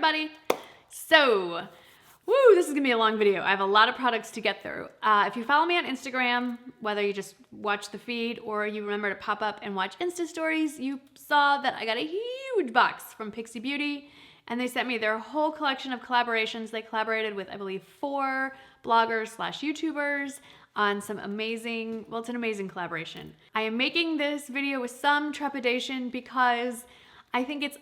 everybody. So, this is gonna be a long video. I have a lot of products to get through. If you follow me on Instagram, whether you just watch the feed or you remember to pop up and watch Insta stories, you saw that I got a huge box from Pixi Beauty, and they sent me their whole collection of collaborations. They collaborated with, I believe, 4 bloggers / YouTubers on some amazing, well, it's an amazing collaboration. I am making this video with some trepidation because I think it's,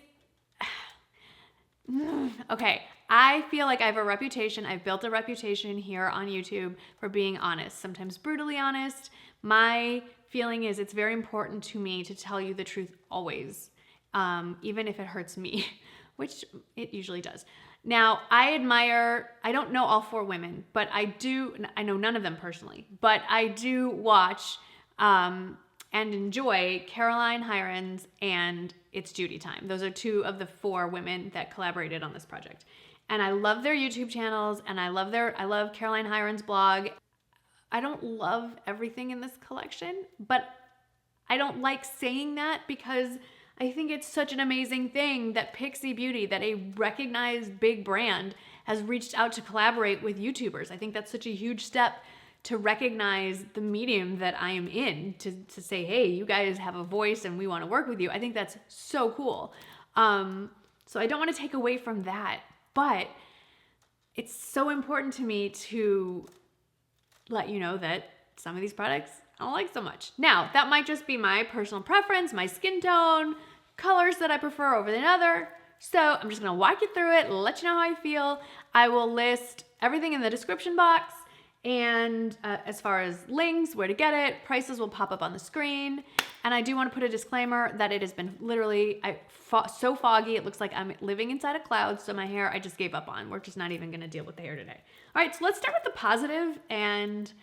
okay, I feel like I have a reputation, I've built a reputation here on YouTube for being honest, sometimes brutally honest. My feeling is it's very important to me to tell you the truth always, even if it hurts me, which it usually does. Now, I don't know all 4 women, but I know none of them personally, but I do watch and enjoy Caroline Hirons and It's Judy Time. Those are 2 of the 4 women that collaborated on this project. And I love their YouTube channels, and I love Caroline Hirons' blog. I don't love everything in this collection, but I don't like saying that because I think it's such an amazing thing that Pixi Beauty, that a recognized big brand, has reached out to collaborate with YouTubers. I think that's such a huge step to recognize the medium that I am in, to say, hey, you guys have a voice and we want to work with you. I think that's so cool. So I don't want to take away from that, but it's so important to me to let you know that some of these products I don't like so much. Now, that might just be my personal preference, my skin tone, colors that I prefer over another. So I'm just gonna walk you through it, let you know how I feel. I will list everything in the description box, and as far as links, where to get it, prices will pop up on the screen. And I do want to put a disclaimer that it has been literally so foggy, it looks like I'm living inside a cloud, so my hair I just gave up on. We're just not even gonna deal with the hair today. All right, so let's start with the positive and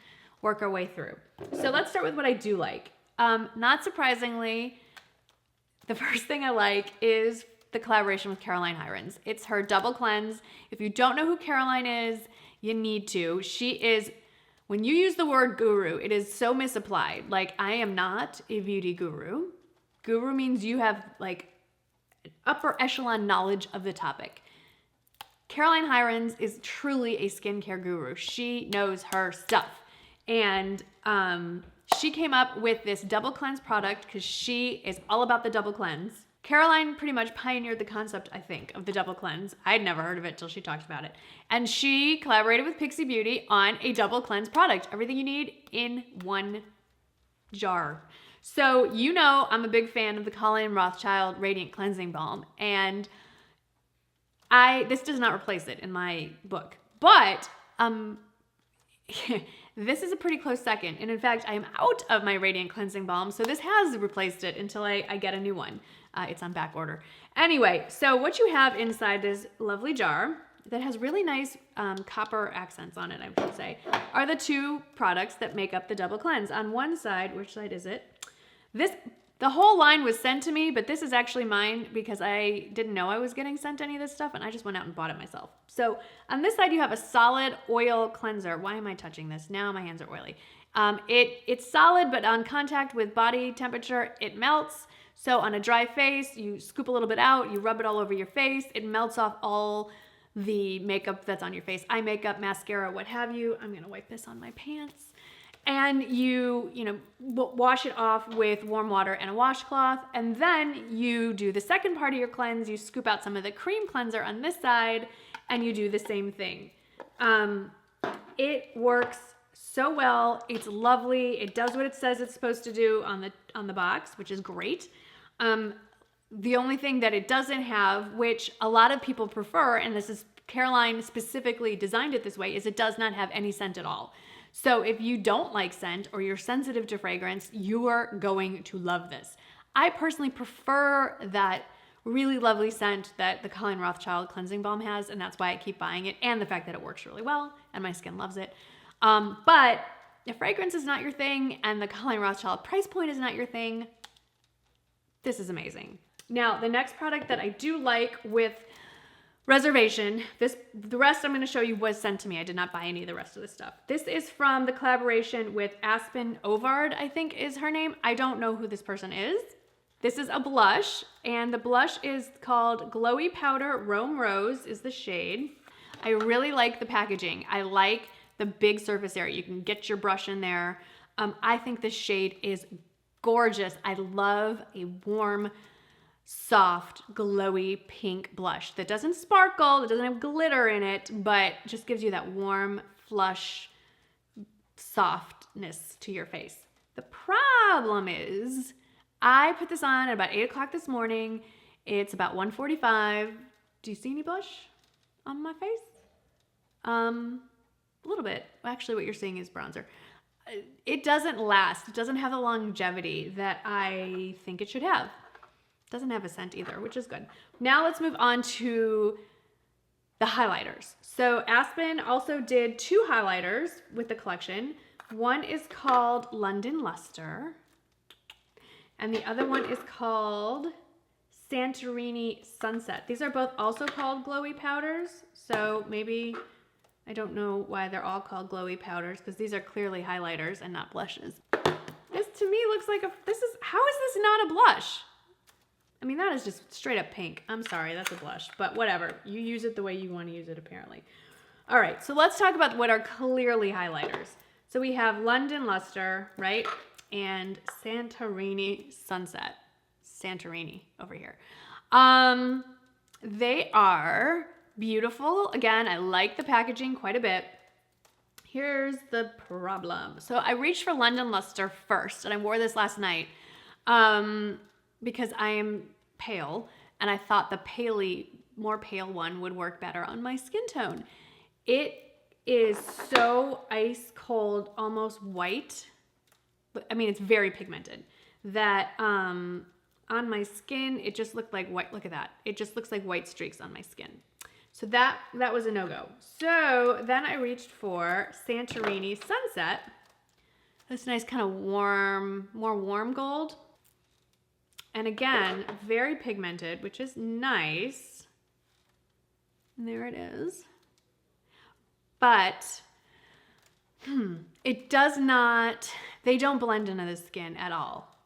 work our way through. So let's start with what I do like. Not surprisingly, the first thing I like is the collaboration with Caroline Hirons. It's her double cleanse. If you don't know who Caroline is, you need to. She is, when you use the word guru, it is so misapplied. Like, I am not a beauty guru. Guru means you have like upper echelon knowledge of the topic. Caroline Hirons is truly a skincare guru. She knows her stuff. And she came up with this double cleanse product because she is all about the double cleanse. Caroline pretty much pioneered the concept, I think, of the double cleanse. I'd never heard of it till she talked about it. And she collaborated with Pixi Beauty on a double cleanse product. Everything you need in one jar. So you know I'm a big fan of the Colleen Rothschild Radiant Cleansing Balm. And this does not replace it in my book. But this is a pretty close second. And in fact, I am out of my Radiant Cleansing Balm, so this has replaced it until I get a new one. It's on back order. Anyway, so what you have inside this lovely jar that has really nice copper accents on it, I should say, are the 2 products that make up the double cleanse. On one side, which side is it? The whole line was sent to me, but this is actually mine because I didn't know I was getting sent any of this stuff, and I just went out and bought it myself. So on this side, you have a solid oil cleanser. Why am I touching this? Now my hands are oily. It's solid, but on contact with body temperature, it melts. So on a dry face, you scoop a little bit out, you rub it all over your face, it melts off all the makeup that's on your face, eye makeup, mascara, what have you. I'm gonna wipe this on my pants. And you wash it off with warm water and a washcloth, and then you do the second part of your cleanse. You scoop out some of the cream cleanser on this side, and you do the same thing. It works so well. It's lovely. It does what it says it's supposed to do on the box, which is great. The only thing that it doesn't have, which a lot of people prefer, and this is Caroline specifically designed it this way, is it does not have any scent at all. So if you don't like scent or you're sensitive to fragrance, you are going to love this. I personally prefer that really lovely scent that the Colleen Rothschild cleansing balm has, and that's why I keep buying it, and the fact that it works really well and my skin loves it. But if fragrance is not your thing and the Colleen Rothschild price point is not your thing, this is amazing. Now, the next product that I do like with reservation, the rest I'm going to show you was sent to me. I did not buy any of the rest of this stuff. This is from the collaboration with Aspen Ovard, I think is her name. I don't know who this person is. This is a blush, and the blush is called Glowy Powder Rome Rose is the shade. I really like the packaging. I like the big surface area. You can get your brush in there. I think this shade is gorgeous. I love a warm, soft, glowy pink blush that doesn't sparkle, that doesn't have glitter in it, but just gives you that warm, flush, softness to your face. The problem is, I put this on at about 8 o'clock this morning. It's about 1:45. Do you see any blush on my face? A little bit. Actually, what you're seeing is bronzer. It doesn't last. It doesn't have the longevity that I think it should have. It doesn't have a scent either, which is good. Now let's move on to the highlighters. So Aspen also did 2 highlighters with the collection. One is called London Luster, and the other one is called Santorini Sunset. These are both also called glowy powders, so maybe, I don't know why they're all called glowy powders, because these are clearly highlighters and not blushes. This to me looks like how is this not a blush? I mean, that is just straight up pink. I'm sorry, that's a blush, but whatever. You use it the way you want to use it, apparently. All right, so let's talk about what are clearly highlighters. So we have London Luster, right? And Santorini Sunset. Santorini over here. They are beautiful. Again, I like the packaging quite a bit. Here's the problem. So I reached for London Luster first, and I wore this last night because I am pale, and I thought the more pale one would work better on my skin tone. It is so ice cold, almost white. I mean, it's very pigmented. That on my skin, it just looked like white. Look at that. It just looks like white streaks on my skin. So that was a no-go. So then I reached for Santorini Sunset. This nice kind of warm, more warm gold. And again, very pigmented, which is nice. And there it is. But it does not, they don't blend into the skin at all.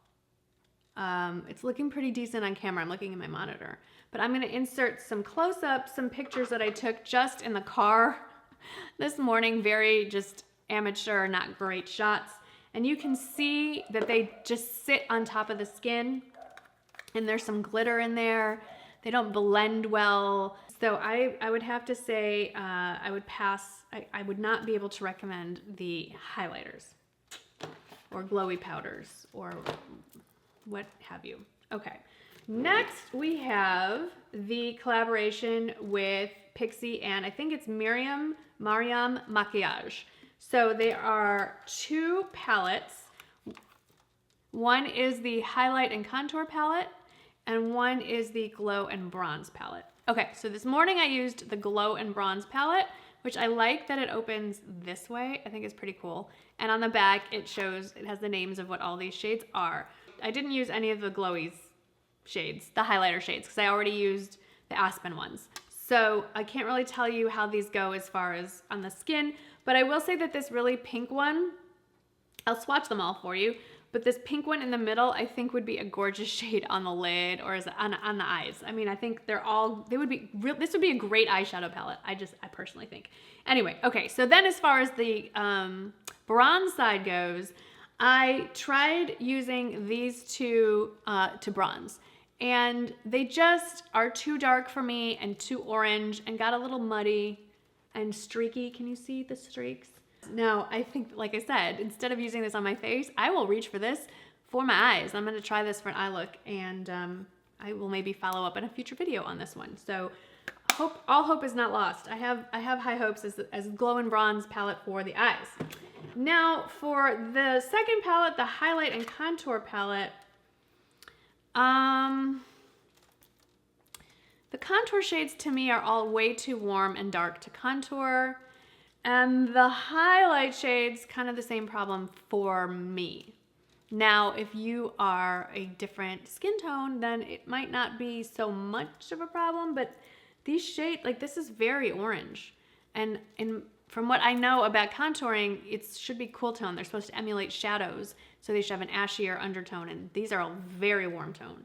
It's looking pretty decent on camera. I'm looking at my monitor. But I'm gonna insert some close-ups, some pictures that I took just in the car this morning. Very just amateur, not great shots. And you can see that they just sit on top of the skin. And there's some glitter in there. They don't blend well. So I would have to say I would pass. I would not be able to recommend the highlighters or glowy powders or what have you. Okay, next we have the collaboration with Pixi and I think it's Mariam Maquillage. So they are 2 palettes. One is the highlight and contour palette and one is the glow and bronze palette. Okay, so this morning I used the glow and bronze palette, which I like that it opens this way. I think it's pretty cool. And on the back, it has the names of what all these shades are. I didn't use any of the glowy shades, the highlighter shades, because I already used the Aspen ones. So I can't really tell you how these go as far as on the skin, but I will say that this really pink one, I'll swatch them all for you, but this pink one in the middle, I think would be a gorgeous shade on the lid or on the eyes. I mean, I think this would be a great eyeshadow palette. I personally think. Anyway, okay, so then as far as the bronze side goes, I tried using these 2 to bronze. And they just are too dark for me and too orange and got a little muddy and streaky. Can you see the streaks? Now, I think, like I said, instead of using this on my face, I will reach for this for my eyes. I'm going to try this for an eye look, and I will maybe follow up in a future video on this one. So all hope is not lost. I have high hopes as glow and bronze palette for the eyes. Now, for the second palette, the highlight and contour palette, the contour shades to me are all way too warm and dark to contour. And the highlight shades, kind of the same problem for me. Now, if you are a different skin tone, then it might not be so much of a problem, but these shades, like this is very orange. And from what I know about contouring, it should be cool tone. They're supposed to emulate shadows, so they should have an ashier undertone, and these are all very warm tone.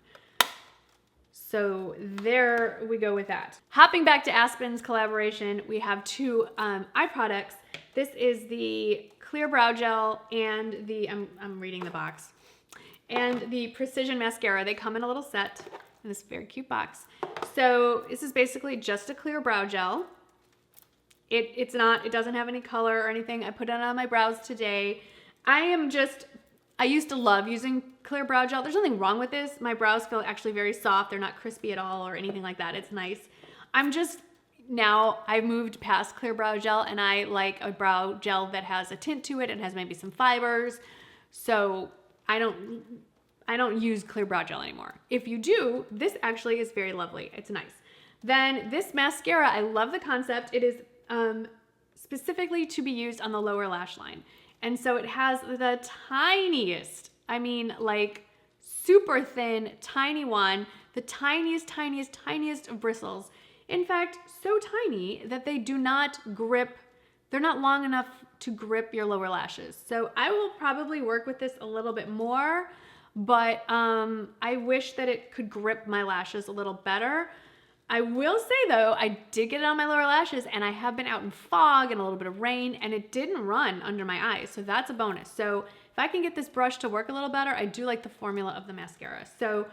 So there we go with that. Hopping back to Aspen's collaboration, we have two eye products. This is the Clear Brow Gel and the, I'm reading the box, and the Precision Mascara. They come in a little set in this very cute box. So this is basically just a clear brow gel. It doesn't have any color or anything. I put it on my brows today. I used to love using clear brow gel. There's nothing wrong with this. My brows feel actually very soft. They're not crispy at all or anything like that. It's nice. I've moved past clear brow gel, and I like a brow gel that has a tint to it and has maybe some fibers. So I don't use clear brow gel anymore. If you do, this actually is very lovely. It's nice. Then this mascara, I love the concept. It is specifically to be used on the lower lash line. And so it has the tiniest, I mean like super thin, tiny one, the tiniest, tiniest, tiniest of bristles. In fact, so tiny that they do not grip, they're not long enough to grip your lower lashes. So I will probably work with this a little bit more, but I wish that it could grip my lashes a little better. I will say though, I did get it on my lower lashes, and I have been out in fog and a little bit of rain, and it didn't run under my eyes. So that's a bonus. So if I can get this brush to work a little better, I do like the formula of the mascara. So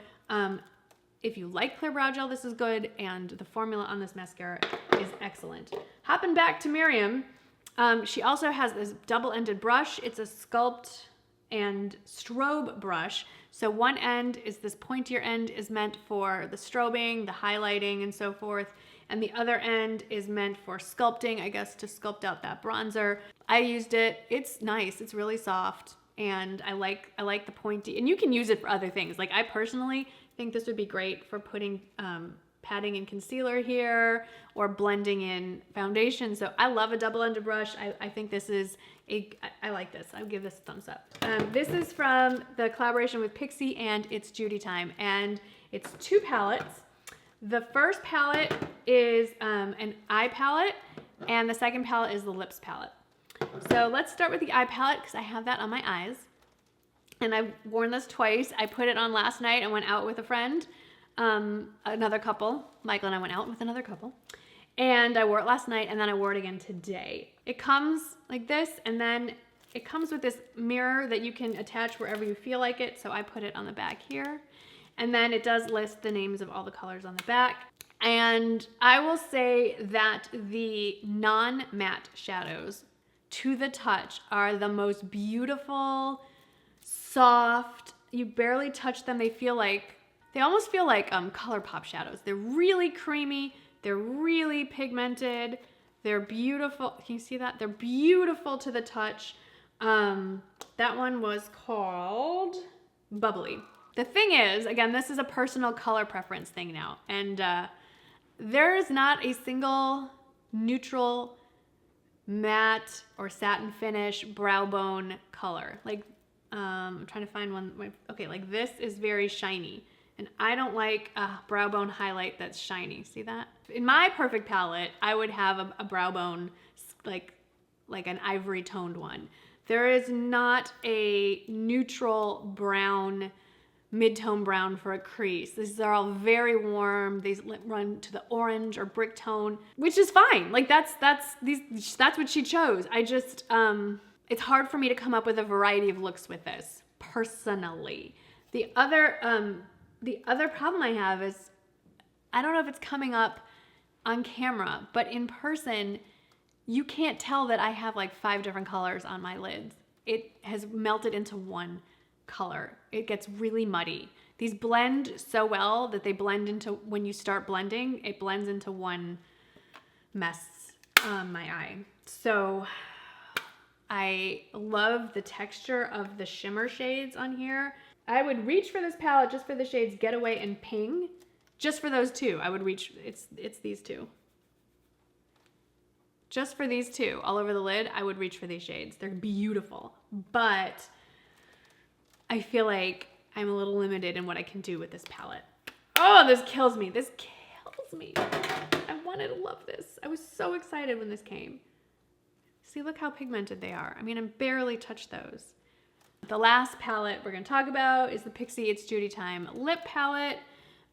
if you like clear brow gel, this is good. And the formula on this mascara is excellent. Hopping back to Miriam, she also has this double-ended brush. It's a Sculpt and Strobe brush. So one end is this pointier end is meant for the strobing, the highlighting, and so forth. And the other end is meant for sculpting, I guess, to sculpt out that bronzer. I used it. It's nice. It's really soft. And I like the pointy, and you can use it for other things. Like I personally think this would be great for putting padding and concealer here or blending in foundation. So I love a double-ended brush. I think this is I like this. I'll give this a thumbs up. This is from the collaboration with Pixi, and it's Judy Time, and it's two palettes. The first palette is an eye palette, and the second palette is the lips palette. So let's start with the eye palette because I have that on my eyes, and I've worn this twice. I put it on last night and went out with a friend, another couple. Michael and I went out with another couple. And I wore it last night, and then I wore it again today. It comes like this, and then it comes with this mirror that you can attach wherever you feel like it. So I put it on the back here. And then it does list the names of all the colors on the back. And I will say that the non-matte shadows to the touch are the most beautiful, soft, you barely touch them. They almost feel like ColourPop shadows. They're really creamy. They're really pigmented. They're beautiful. Can you see that? They're beautiful to the touch. That one was called Bubbly. The thing is, again, this is a personal color preference thing now. And there is not a single neutral matte or satin finish brow bone color. Like, I'm trying to find one. Okay, like this is very shiny. And I don't like a brow bone highlight that's shiny. See that? In my perfect palette, I would have a brow bone like an ivory toned one. There is not a neutral brown, mid-tone brown for a crease. These are all very warm. These run to the orange or brick tone, which is fine. Like that's what she chose. I just, it's hard for me to come up with a variety of looks with this personally. The other problem I have is, I don't know if it's coming up on camera, but in person, you can't tell that I have like 5 different colors on my lids. It has melted into one color. It gets really muddy. These blend so well that they blend into, when you start blending, it blends into one mess on my eye. So I love the texture of the shimmer shades on here. I would reach for this palette just for the shades Getaway and Ping. Just for those two, I would reach, it's these two. Just for these two, all over the lid, I would reach for these shades. They're beautiful, but I feel like I'm a little limited in what I can do with this palette. Oh, this kills me. This kills me. I wanted to love this. I was so excited when this came. See, look how pigmented they are. I mean, I barely touched those. The last palette we're gonna talk about is the Pixi It's Judy Time lip palette.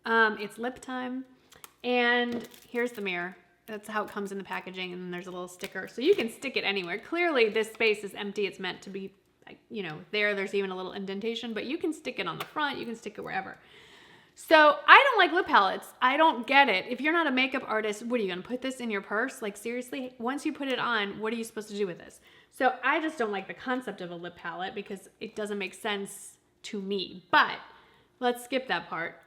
It's lip time. And here's the mirror. That's how it comes in the packaging, and then there's a little sticker. So you can stick it anywhere. Clearly this space is empty. It's meant to be, you know, there's even a little indentation, but you can stick it on the front, you can stick it wherever. So I don't like lip palettes. I don't get it. If you're not a makeup artist, what are you gonna put this in your purse? Like seriously, once you put it on, what are you supposed to do with this? So I just don't like the concept of a lip palette because it doesn't make sense to me, but let's skip that part.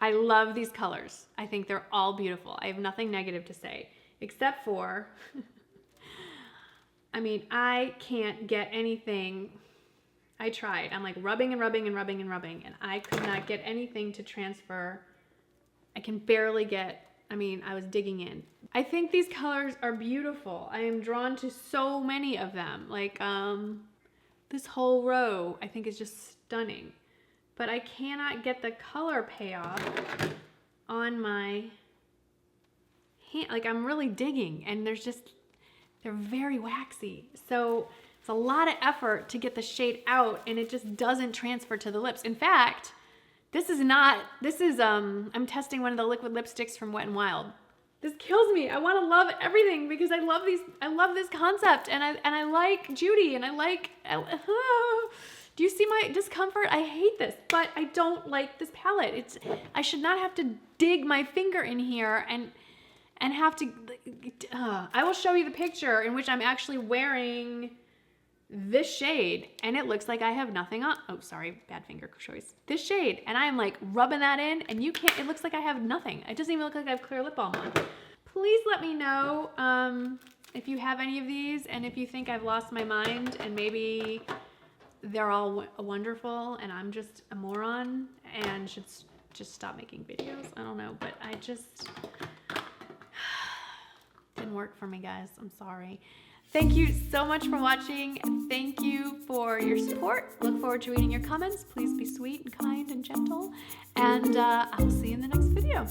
I love these colors. I think they're all beautiful. I have nothing negative to say, except for, I mean, I can't get anything. I tried. I'm like rubbing and rubbing and rubbing and rubbing, and I could not get anything to transfer. I can barely get, I mean, I was digging in. I think these colors are beautiful. I am drawn to so many of them. Like this whole row, I think is just stunning. But I cannot get the color payoff on my hand. Like I'm really digging, and they're very waxy. So it's a lot of effort to get the shade out, and it just doesn't transfer to the lips. In fact, I'm testing one of the liquid lipsticks from Wet n Wild. This kills me. I want to love everything because I love this concept, and I like Judy, and I like, do you see my discomfort? I hate this, but I don't like this palette. I should not have to dig my finger in here and have to, I will show you the picture in which I'm actually wearing this shade, and it looks like I have nothing on. Oh, sorry, bad finger choice. This shade, and I'm like rubbing that in, and you can't, it looks like I have nothing. It doesn't even look like I have clear lip balm on. Please let me know if you have any of these, and if you think I've lost my mind, and maybe they're all wonderful, and I'm just a moron, and should just stop making videos. I don't know, but I just, didn't work for me, guys. I'm sorry. Thank you so much for watching. Thank you for your support. Look forward to reading your comments. Please be sweet and kind and gentle. And I will see you in the next video.